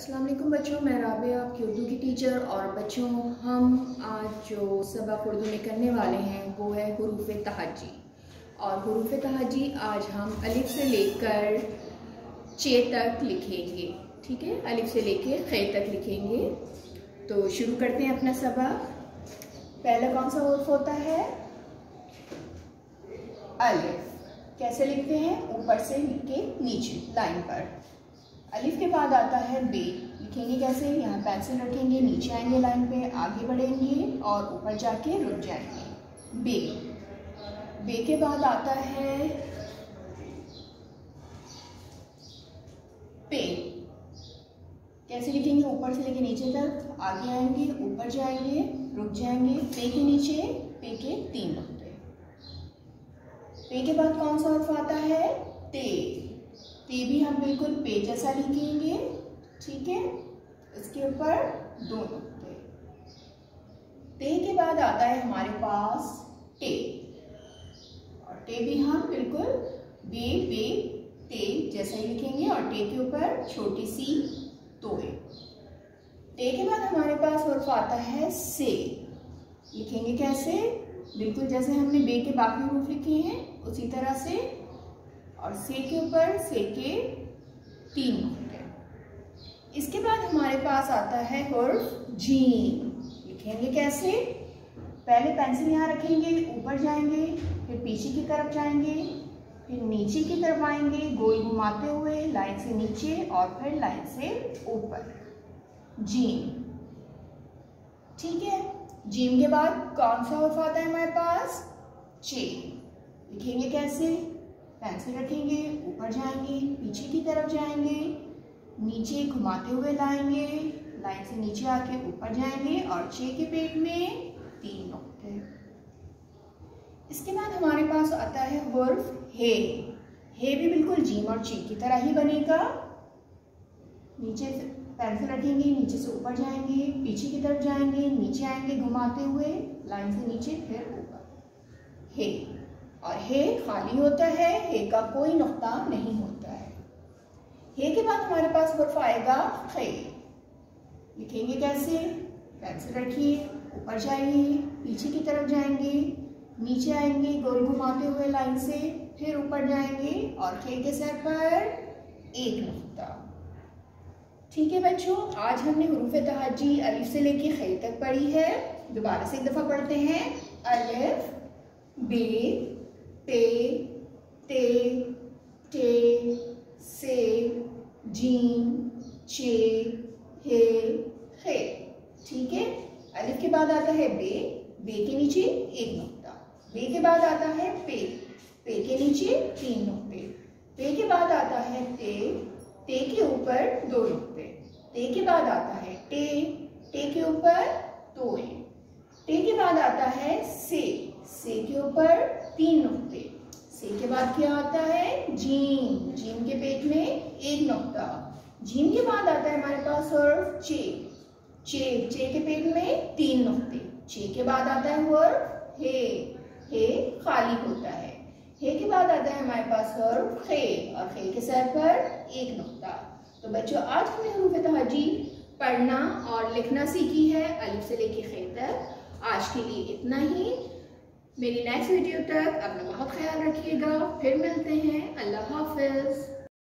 अस्सलाम वालेकुम बच्चों, मैं राबिया आपकी उर्दू की टीचर। और बच्चों, हम आज जो सबक उर्दू में करने वाले हैं वो है हुरूफ तहज्जी। और हुरूफ तहज्जी आज हम अलिफ से लेकर चे तक लिखेंगे। ठीक है, अलिफ से लेकर खे तक लिखेंगे। तो शुरू करते हैं अपना सबक। पहला कौन सा हुरूफ होता है? अलिफ। कैसे लिखते हैं? ऊपर से लिख के नीचे लाइन पर। अलिफ के बाद आता है बे। लिखेंगे कैसे? यहाँ पेंसिल रखेंगे, नीचे आएंगे लाइन पे, आगे बढ़ेंगे और ऊपर जाके रुक जाएंगे। बे। बे के बाद आता है पे। कैसे लिखेंगे? ऊपर से लेके नीचे तक, आगे आएंगे, ऊपर जाएंगे, रुक जाएंगे। पे के नीचे पे के 3 नुक्ते। पे के बाद कौन सा हर्फ आता है? ते। ते भी हम बिल्कुल पे जैसा लिखेंगे। ठीक है, इसके ऊपर 2 नुक्ते। ते के बाद आता है हमारे पास टे। और टे भी हम बिल्कुल बे बे ते जैसा ही लिखेंगे और टे के ऊपर छोटी सी तोए। टे के बाद हमारे पास हर्फ आता है से। लिखेंगे कैसे? बिल्कुल जैसे हमने बे के बाकी हर्फ लिखे हैं उसी तरह से। और से के ऊपर से के 3 नुक्ते। इसके बाद हमारे पास आता है हर्फ जीम। लिखेंगे कैसे? पहले पेंसिल यहाँ रखेंगे, ऊपर जाएंगे, फिर पीछे की तरफ जाएंगे, फिर नीचे की तरफ आएंगे, गोल घुमाते हुए लाइन से नीचे और फिर लाइन से ऊपर। जीम। ठीक है, जीम के बाद कौन सा हर्फ आता है हमारे पास? चे। लिखेंगे कैसे? पेंसिल रखेंगे, ऊपर जाएंगे, पीछे की तरफ जाएंगे, नीचे घुमाते हुए लाएंगे, लाइन से नीचे आके ऊपर जाएंगे और चे के पेट में 3 नुक्ते। इसके बाद हमारे पास आता है हर्फ हे। हे भी बिल्कुल जीम और चे की तरह ही बनेगा। नीचे से पेंसिल रखेंगे, नीचे से ऊपर जाएंगे, पीछे की तरफ जाएंगे, नीचे आएंगे घुमाते हुए, लाइन से नीचे फिर ऊपर। हे। और हे खाली होता है, हे का कोई नुक्ता नहीं होता है। हे के बाद हमारे पास हर्फ आएगा खे। लिखेंगे कैसे? पेंसिल रखिए, ऊपर जाइए, पीछे की तरफ जाएंगे, नीचे आएंगे गोल घुमाते हुए लाइन से, फिर ऊपर जाएंगे और खे के सर पर 1 नुक्ता। ठीक है बच्चों, आज हमने हुरूफ तहज्जी अलिफ से लेके खे तक पढ़ी है। दोबारा से एक दफा पढ़ते हैं। अलिफ, बे, पे, ते, टे, से, जीम, चे, हे, खे। ठीक है, अलिफ के बाद आता है बे। बे के नीचे 1 नुक्ता। बे के बाद आता है पे। पे के नीचे 3 नुक्ते। पे के बाद आता है ते। ते के ऊपर 2 नुक्ते। ते के बाद आता है टे। टे के ऊपर 2 हैं। टे के बाद आता है से। से के ऊपर 3 नुक्ते। से के बाद क्या आता है? जीम। जीम के पेट में 1 नुक्ता। जीम के बाद आता है हमारे पास हर्फ चे। चे। चे के पेट में 3 नुक्ते। चे के बाद आता है हर्फ हे। हे खाली होता है। हे के बाद आता है हमारे पास हर्फ खे और खे के सर पर 1 नुक्ता। तो बच्चों, आज हमने हुरूफ तहज्जी पढ़ना और लिखना सीखी है अलिफ से लेके खे तक। आज के लिए इतना ही। मेरी नेक्स्ट वीडियो तक अपना बहुत ख्याल रखिएगा। फिर मिलते हैं। अल्लाह हाफिज।